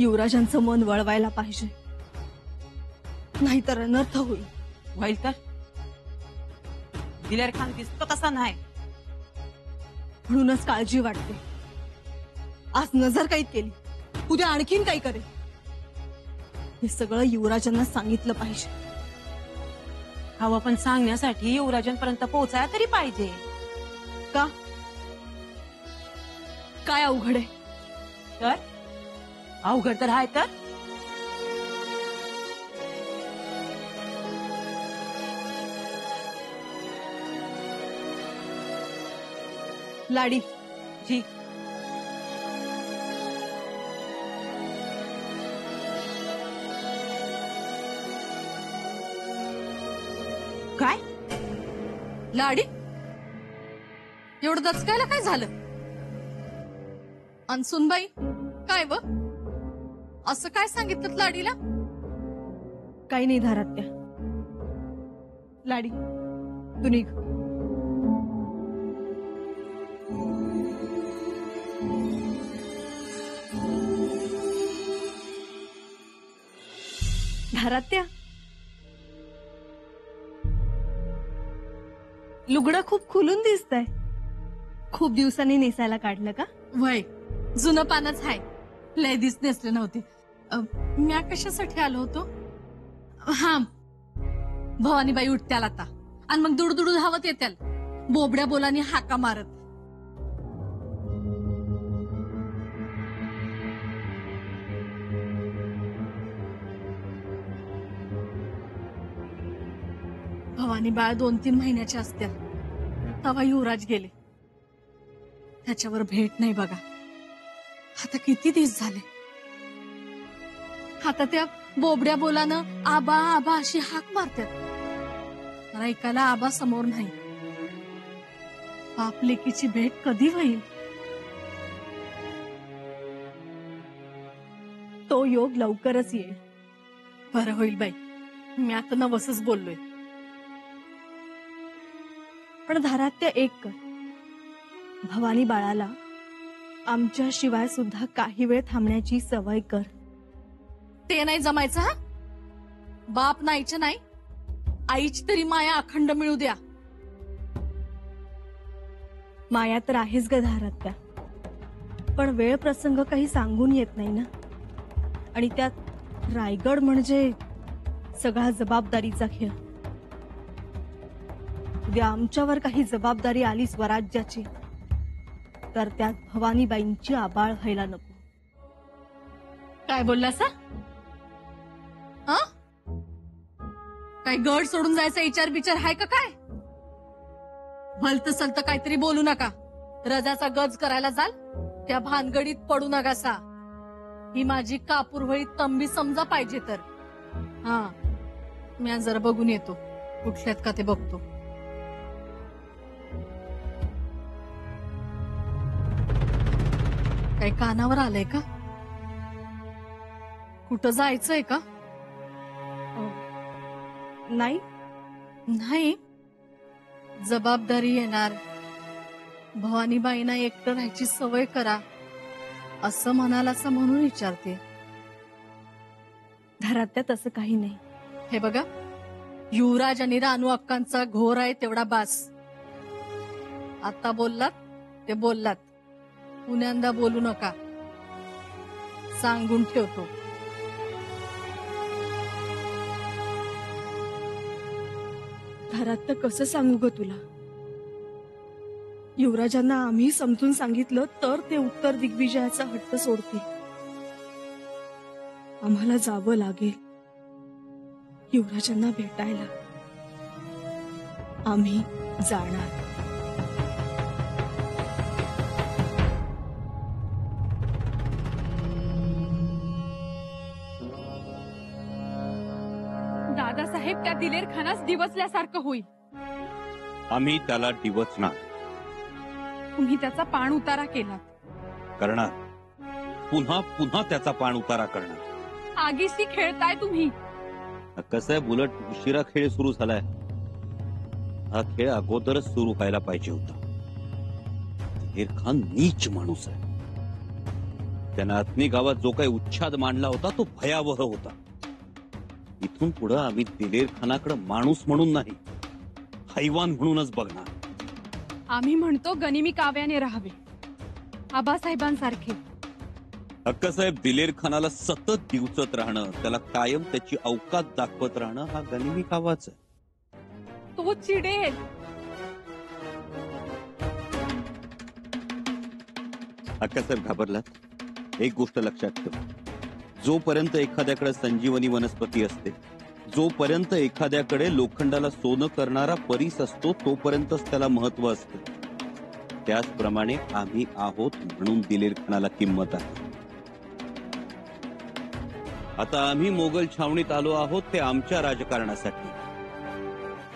युवराजांचं मन वळवायला पाहिजे, नाहीतर अनर्थ होईल. होईल तर दिलेर खान दिसतो तसा नाही, म्हणूनच काळजी वाटते. आज नजर कैद केली, उद्या आणखीन काही करेल. हे सगळं युवराजांना सांगितलं पाहिजे. हवं पण सांगण्यासाठी युवराजांपर्यंत पोहोचायला तरी पाहिजे. का? काय अवघड आहे? तर अवघड तर आहे. तर लाडी जी काय लाडी, एवढं दचकायला काय झालं? अनसुनबाई, काय व असं काय सांगितलं लाडीला? काही नाही धारात्या. लाडी, तू निघ. धारात्या, लुगडं खूप खुलून दिसतंय. खूप दिवसांनी नेसायला काढलं का? वय जुनं पानच आहे, लय दिस नेसले नव्हते. म्या कशासाठी आलो होतो? हा, भवानीबाई उठत्याल आता आणि मग दुडदुडू धावत येत्याल, बोबड्या बोलानी हाका मारत. भवानी बाळ 2-3 महिन्याच्या असत्या तेव्हा युवराज गेले. त्याच्यावर भेट नाही बघा. आता किती दिवस झाले. आता त्या बोबड्या बोलानं आबा आबा अशी हाक मारतात. ऐकायला आबा समोर नाही. बाप लेकीची भेट कधी होईल? तो योग लवकरच येईल. बरं होईल बाई, मी आता नवसच बोललोय. पण धारात्या एक कर, भवानी बाळाला आमच्या शिवाय सुद्धा काही वेळ थांबण्याची सवय कर. ते नाही जमायचं. हा, बाप नाहीच्या नाही, आईची तरी माया अखंड मिळू द्या. माया तर आहेच ग धारात्या, पण वेळ प्रसंग काही सांगून येत नाही ना. आणि त्यात रायगड म्हणजे सगळा जबाबदारीचा खेळ. उद्या आमच्यावर काही जबाबदारी आली स्वराज्याची, तर त्यात भवानीबाईंची आबाळ व्हायला नको. काय बोललासा? हा, काय गड सोडून जायचा विचार बिचार आहे का काय? भलत सलत काहीतरी बोलू नका. रजाचा गज करायला जाल त्या भानगडीत पडू नकासा. ही माझी कापूरवळी तंबी समजा पाहिजे तर. हा, मी आज जरा बघून येतो कुठल्यात का ते बघतो. काही कानावर आलंय का? कुठं जायचंय का? नाही नाही, जबाबदारी येणार. भवानीबाईंना एकटं राहायची सवय करा असं म्हणालासा म्हणून विचारते. धारात्या तसं काही नाही. हे बघा, युवराज आणि रानू अक्कांचा घोर आहे तेवढा बास. आता बोललात ते बोललात, पुण्यांदा बोलू नका. सांगून ठेवतो. धारात्या, कसं सांगू ग तुला? युवराजांना आम्ही समजून सांगितलं तर ते उत्तर दिग्विजयाचा हट्ट सोडते. आम्हाला जावं लागेल युवराजांना भेटायला. आम्ही जाणार. दादासाहेब त्या दिलेर खानास दिवसल्यासारखं होईल. आम्ही त्याला डिवचणार. तुम्ही त्याचा पाण उतारा केला करणार. पुन्हा पुन्हा त्याचा पाण उतारा करणार. आगीशी खेळताय तुम्ही. कसं आहे, बुलट उशिरा खेळ सुरू झालाय. हा खेळ अगोदरच सुरू व्हायला पाहिजे होता. दिलेर खान नीच माणूस आहे. त्या नातनी गावात जो काही उच्छाद मांडला होता तो भयावह होता. इथून पुढे आम्ही दिलेर खानाकडे माणूस म्हणून नाही, हैवान म्हणूनच बघणार. आम्ही म्हणतो गनिमी काव्याने राहावे, आबासाहेबांसारखे. अक्कासाहेब, दिलेर खानाला सतत दिवचत राहणं, त्याला कायम त्याची अवकात दाखवत राहणं हा गनिमी कावाच आहे. तो चिडेल. अक्कासाहेब घाबरलात? एक गोष्ट लक्षात ठेव, जोपर्यंत एखाद्याकडे संजीवनी वनस्पती असते, जोपर्यंत एखाद्याकडे लोखंडाला सोनं करणारा परीस असतो, तोपर्यंतच त्याला महत्व असते. त्याचप्रमाणे आम्ही आहोत म्हणून दिलेर खानाला किंमत आहे. आता आम्ही मोगल छावणीत आलो आहोत ते आमच्या राजकारणासाठी,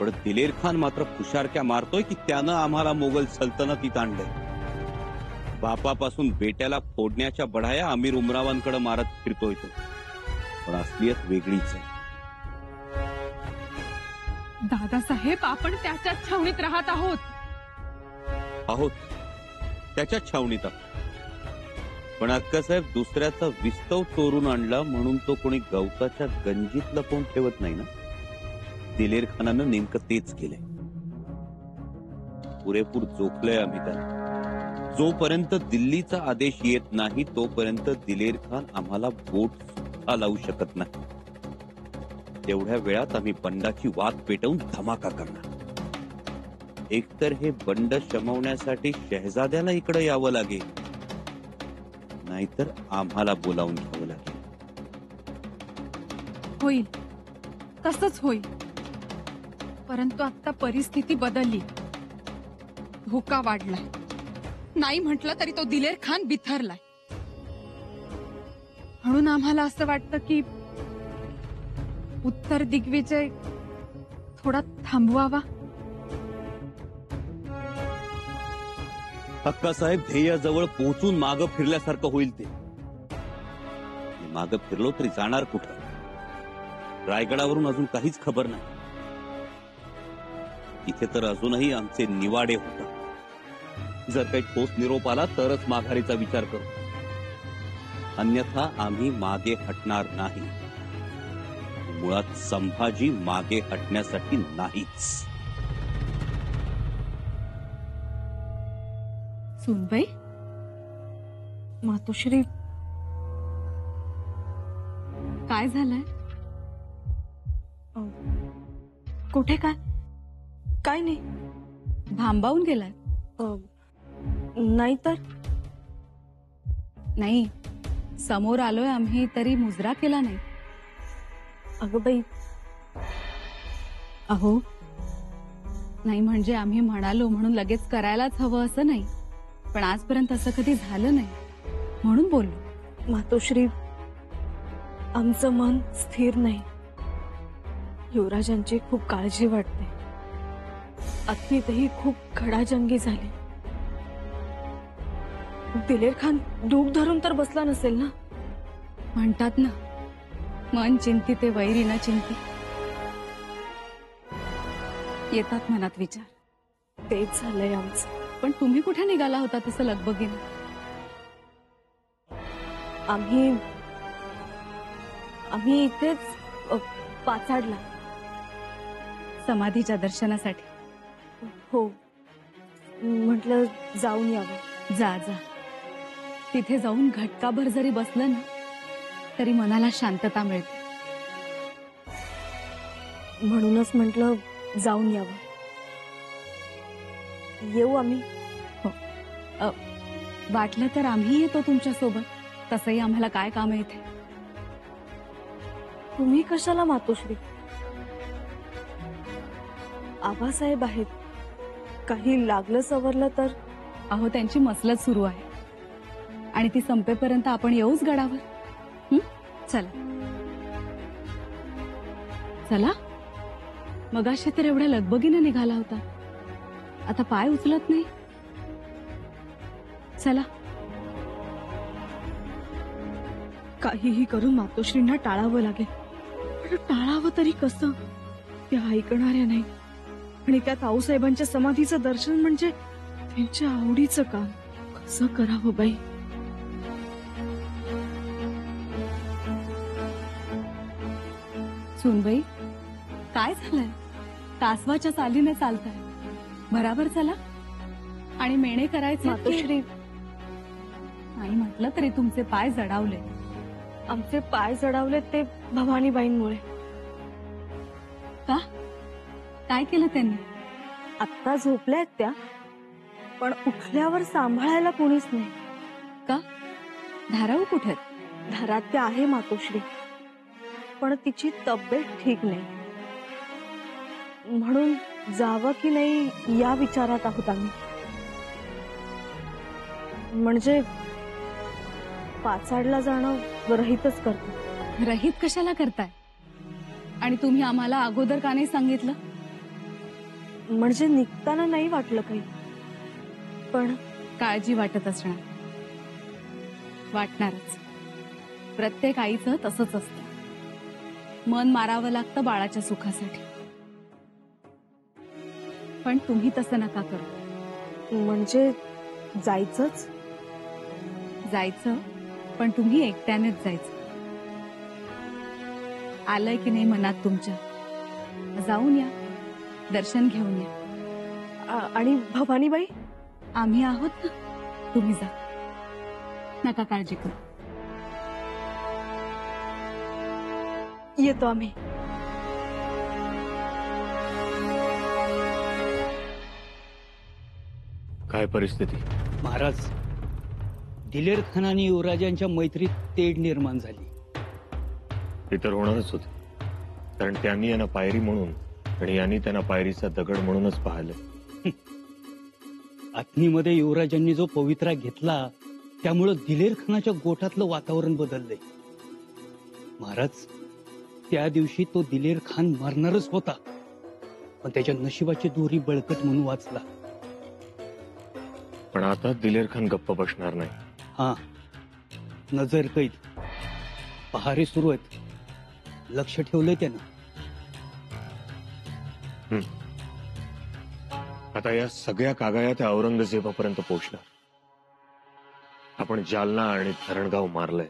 पण दिलेर खान मात्र फुशारक्या मारतोय की त्यानं आम्हाला मोगल सल्तनतीत आणलंय. बापापासून बेट्याला फोडण्याच्या बढाया अमीर उमरावांकडे मारत फिरतोय तो, पण असलियत वेगळीच आहे. दादासाहेब, आपण त्याच्याच छावणीत राहत आहोत. आहोत त्याच्याच छावणीत आहोत, पण अक्कासाहेब दुसऱ्याचा विस्तव चोरून आणला म्हणून तो कोणी गवताच्या गंजीत लपवून ठेवत नाही ना. दिलेर खानानं नेमकं तेच केलंय. पुरेपूर जोखलंय आम्ही त्याला. जोपर्यंत दिल्लीचा आदेश येत नाही तोपर्यंत दिलेर खान आम्हाला बोट सुद्धा लावू शकत नाही. तेवढ्या वेळात आम्ही बंडाची वाट पेटवून धमाका करणार. एकतर हे बंड शमवण्यासाठी शहजाद्याला इकडे यावं लागेल, नाहीतर आम्हाला बोलावून घ्यावं लागेल. होईल, तसंच होईल. परंतु आता परिस्थिती बदलली, धोका वाढलाय. नाही म्हटलं तरी तो दिलेर खान बिथरलाय. म्हणून आम्हाला असं वाटतं की उत्तर दिग्विजय थोडा थांबवावा. अक्कासाहेब, ध्येयाजवळ पोहोचून मागं फिरल्यासारखं होईल ते. मागं फिरलो तरी जाणार कुठं? रायगडावरून अजून काहीच खबर नाही. इथे तर अजूनही आमचे निवाडे होतात. जर काही ठोस निरोप आला तरच माघारीचा विचार करू, अन्यथा आम्ही मागे हटणार नाही. मुळात संभाजी मागे हटण्यासाठी नाहीच. सुनबाई, मातोश्री, काय झालंय? कुठे काय नाही. भांबावून गेलाय? नाही तर नाही, समोर आलोय आम्ही तरी मुजरा केला नाही. अगं बाई, अहो, नाही म्हणजे आम्ही म्हणालो म्हणून लगेच करायलाच हवं असं नाही, पण आजपर्यंत असं कधी झालं नाही म्हणून बोललो. मातोश्री, आमचं मन स्थिर नाही. युवराजांची खूप काळजी वाटते. अतीतही खूप खडाजंगी झाली. दिलेर खान डूब धरून तर बसला नसेल ना? म्हणतात ना, मन चिंती ते वैरी न चिंती. येतात मनात विचार. तेच झालंय आमचं. पण तुम्ही कुठे निघाला होता तसं लगबगीने? आम्ही इथेच पाचाडला. समाधीच्या दर्शनासाठी? हो, म्हटलं जाऊन यावं. जा जा, तिथे जाऊन घटकाभर जरी बसलं ना तरी मनाला शांतता मिळते. म्हणूनच म्हटलं जाऊन यावं. येऊ आम्ही? वाटलं तर आम्ही येतो तुमच्या सोबत. तसंही आम्हाला काय काम आहे इथे? तुम्ही कशाला मातोश्री? आबासाहेब आहेत, काही लागलं सवरलं तर. अहो, त्यांची मसलत सुरू आहे आणि ती संपेपर्यंत आपण येऊच गडावर. चला चला. मगाशी तर एवढ्या लगबगीने निघाला होता, आता पाय उचलत नाही. चला. काहीही करून मातोश्रींना टाळावं लागेल. पण टाळावं तरी कसं? त्या ऐकणाऱ्या नाही. आणि त्यात आऊसाहेबांच्या समाधीचं दर्शन म्हणजे त्यांच्या आवडीचं काम. कसं करावं बाई? सुनबाई काय झालंय? कासवाच्या चालीने चालताय. बराबर चला. आणि मेणे करायचे मातोश्री, नाही म्हटलं तरी तुमचे पाय जडावले. आमचे पाय जडावले ते भवानीबाईंमुळे. का? काय केलं त्यांनी? आत्ता झोपल्यात त्या, पण उठल्यावर सांभाळायला कोणीच नाही. का? धाराऊ कुठे आहेत? घरात त्या आहे मातोश्री, पण तिची तब्येत ठीक नाही. म्हणून जावं की नाही या विचारात आहोत आम्ही. म्हणजे पाचाडला जाणं रहितच करतो. रहित कशाला करताय? आणि तुम्ही आम्हाला अगोदर का नाही सांगितलं? म्हणजे निघताना नाही वाटलं काही, पण काळजी वाटत असणार. वाटणारच. प्रत्येक आईचं तसंच असतं. मन मारावं लागतं बाळाच्या सुखासाठी. पण तुम्ही तसं नका करू. म्हणजे जायचंच. जायचं, पण तुम्ही एकट्यानेच जायचं. आलंय की नाही मनात तुमच्या? जाऊन या, दर्शन घेऊन या. आणि भवानीबाई? आम्ही आहोत ना. तुम्ही जा, नका काळजी करू. येतो आम्ही. काय परिस्थिती? महाराज, दिलेर खान आणि युवराजांच्या मैत्रीत तेढ निर्माण झाली. ते तर होणारच होते, कारण त्यांनी यांना पायरी म्हणून आणि यांनी त्यांना पायरीचा दगड म्हणूनच पाहिलं. आत्नीमध्ये युवराजांनी जो पवित्रा घेतला त्यामुळं दिलेर खानाच्या गोठातलं वातावरण बदललंय. महाराज, त्या दिवशी तो दिलेर खान मरणारच होता, पण त्याच्या नशिबाची दोरी बळकट म्हणून वाचला. पण आता दिलेर खान गप्प बसणार नाही. हा, नजर कैद, पहारे सुरू आहेत. लक्ष ठेवलंय त्यानं. आता या सगळ्या कागाया त्या औरंगजेबापर्यंत पोहोचणार. आपण जालना आणि धरणगाव मारलंय,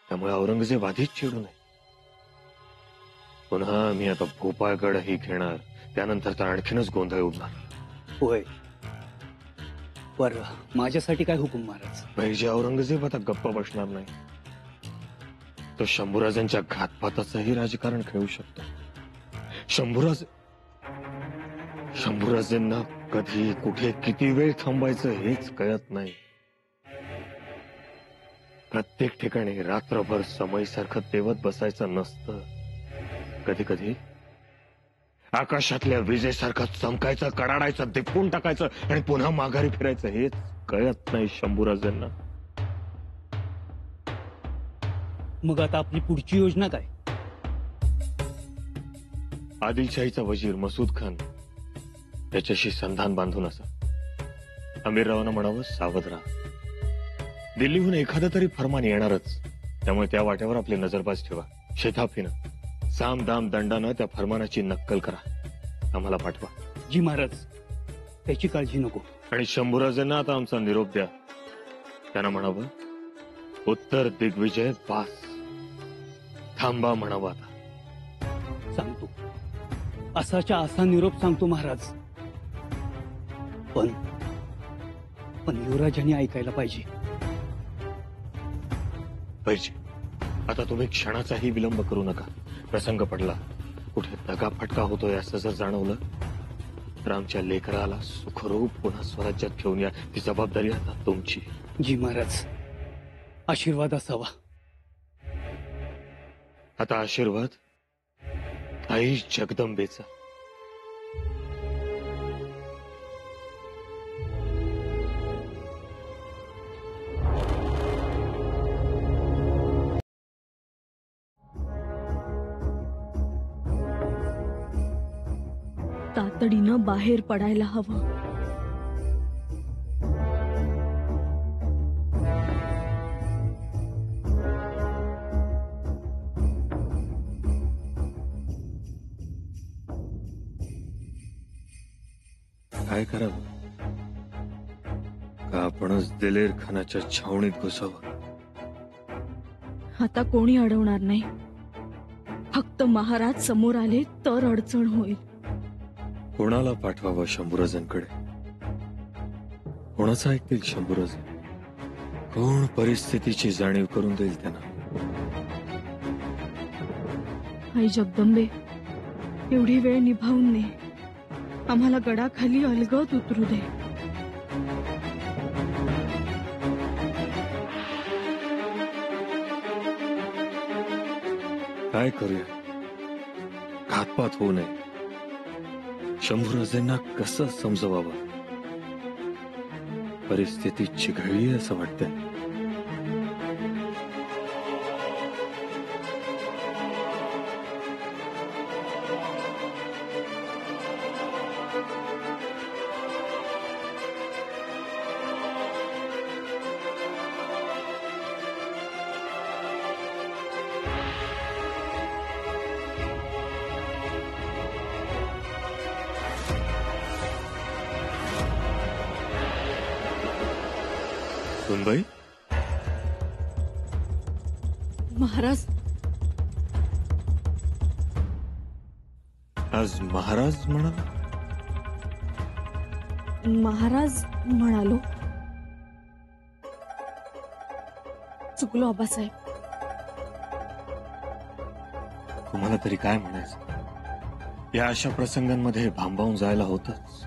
त्यामुळे औरंगजेब आधीच चिडू नये. पुन्हा मी आता भोपाळगडही घेणार, त्यानंतर तर आणखीनच गोंधळ उडणार. होय, बर माझ्यासाठी काय हुकूम महाराज? पाहिजे औरंगजेब आता गप्प बसणार नाही. तो शंभूराजांच्या घातपाताचंही राजकारण खेळू शकतो. शंभूराजांना कधी, कुठे, किती वेळ थांबायचं हेच कळत नाही. प्रत्येक ठिकाणी रात्रभर समयसारखं तेवत बसायचं नसतं. कधी कधी आकाशातल्या विजेसारखं चमकायचं, कडाडायचं, दिपवून टाकायचं आणि पुन्हा माघारी फिरायचं हेच कळत नाही शंभूराजांना. मग आता आपली पुढची योजना काय? आदिलशाहीचा वजीर मसूद खान त्याच्याशी संधान बांधून असा. अमीररावांना म्हणावं सावध राहा. दिल्लीहून एखादं तरी फरमान येणारच, त्यामुळे त्या वाट्यावर आपली नजरबाज ठेवा. शेताफीनं साम दाम दंडानं त्या फरमानाची नक्कल करा, आम्हाला पाठवा. जी महाराज, त्याची काळजी नको. आणि शंभूराजांना आता आमचा निरोप द्या. त्यांना म्हणावं उत्तर दिग्विजय पास, थांबा म्हणावं. आता सांगतो, असाच्या असा निरोप सांगतो महाराज. पण युवराजांनी ऐकायला पाहिजे. पाहिजे. आता तुम्ही क्षणाचाही विलंब करू नका. प्रसंग पडला, कुठे दगा फटका होतोय असं जर जाणवलं तर आमच्या लेकराला सुखरूप पुन्हा स्वराज्यात घेऊन या. ती जबाबदारी आता तुमची. जी महाराज, आशीर्वाद असावा. आता आशीर्वाद आई जगदंबेचा. तातडीनं बाहेर पडायला हवं. काय करावं? का आपणच दिलेर खानाच्या छावणीत घुसावं? आता कोणी अडवणार नाही. फक्त महाराज समोर आले तर अडचण होईल. कोणाला पाठवावं शंभूराजांकडे? कोणाचं ऐकतील शंभूराज? कोण परिस्थितीची जाणीव करून देईल त्यांना? आई जगदंबे, एवढी वेळ निभावून ने, आम्हाला गडाखाली अलगद उतरू दे. काय करूया? घातपात होऊ नये. शंभूराजांना कसं समजवावं? परिस्थिती चिघळली असं वाटतंय. सुनबाई, महाराज, आज महाराज म्हणाला? महाराज म्हणालो. चुकलो आबासाहेब. तुम्हाला तरी काय म्हणायचं? या अशा प्रसंगांमध्ये भांबावून जायला होतच.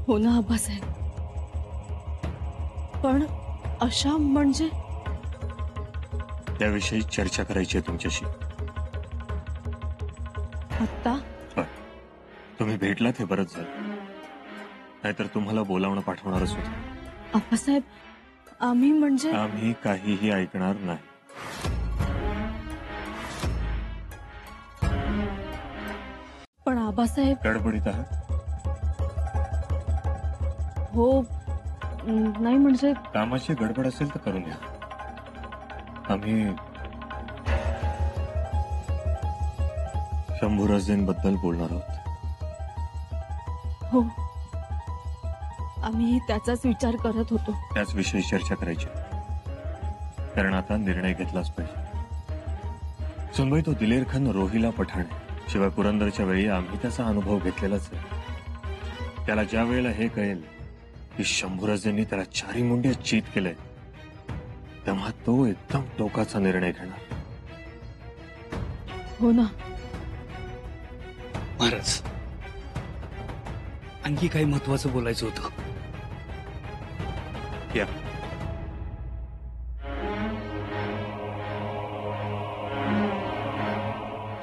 हो ना आबासाहेब, पण अशा म्हणजे? त्याविषयी चर्चा करायची आहे तुमच्याशी. आत्ता? तुम्ही भेटलात हे बरंच झालं, नाहीतर तुम्हाला बोलावणं पाठवणारच होतं. आबासाहेब, आम्ही म्हणजे? आम्ही काहीही ऐकणार नाही. पण आबासाहेब. गडबडीत आहात? हो, नाही म्हणजे. कामाची गडबड असेल तर करून घ्या. आम्ही शंभूराजेंबद्दल बोलणार आहोत. हो, आम्ही त्याचाच विचार करत होतो. त्याच विषयी चर्चा करायची, कारण आता निर्णय घेतलाच पाहिजे. सुनबाई, तो दिलेर खान रोहिला पठाण आहे. शिवाय पुरंदरच्या वेळी आम्ही त्याचा अनुभव घेतलेलाच आहे. त्याला ज्या वेळेला हे कळेल की शंभूराजेंनी त्याला चारी मुंड्या चीत केलंय, तेव्हा तो एकदम टोकाचा निर्णय घेणार. हो ना महाराज, आणखी काही महत्वाचं बोलायचं होतं. या.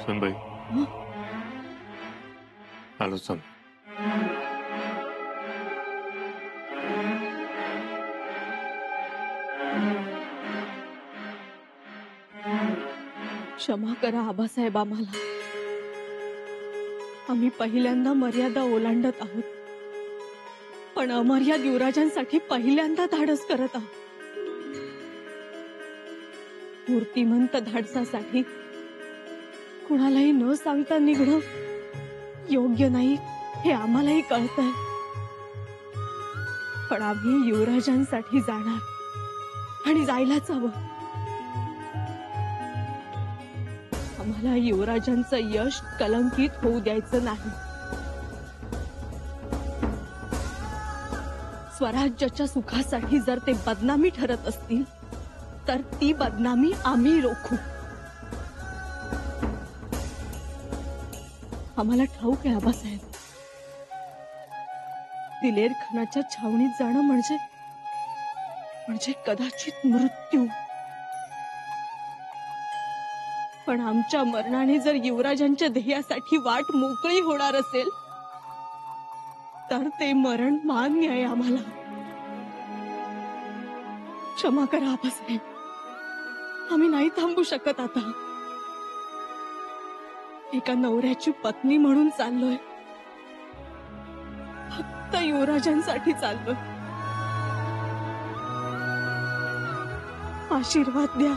सुनबाई, आलो सांग. क्षमा करा आबासाहेब आम्हाला. आम्ही पहिल्यांदा मर्यादा ओलांडत आहोत, पण अमर्याद युवराजांसाठी पहिल्यांदा धाडस करत आहोत. मूर्तिमंत धाडसासाठी कुणालाही न सांगता निघणं योग्य नाही हे आम्हालाही कळतंय. पण आम्ही युवराजांसाठी जाणार आणि जायलाच हवं. आम्हाला युवराजांचं यश कलंकित होऊ द्यायचं नाही. स्वराज्याच्या सुखासाठी जर ते बदनामी ठरत असतील तर ती बदनामी आम्ही रोखू. आम्हाला ठाऊक आहे आबासाहेब, दिलेर खानाच्या छावणीत जाणं म्हणजे कदाचित मृत्यू. पण आमच्या मरणाने जर युवराजांच्या ध्येयासाठी वाट मोकळी होणार असेल तर ते मरण मान्य आहे आम्हाला. क्षमा करा आबासाहेब, आम्ही नाही थांबू शकत आता. एका नवऱ्याची पत्नी म्हणून चाललोय, फक्त युवराजांसाठी चाललोय. आशीर्वाद द्या.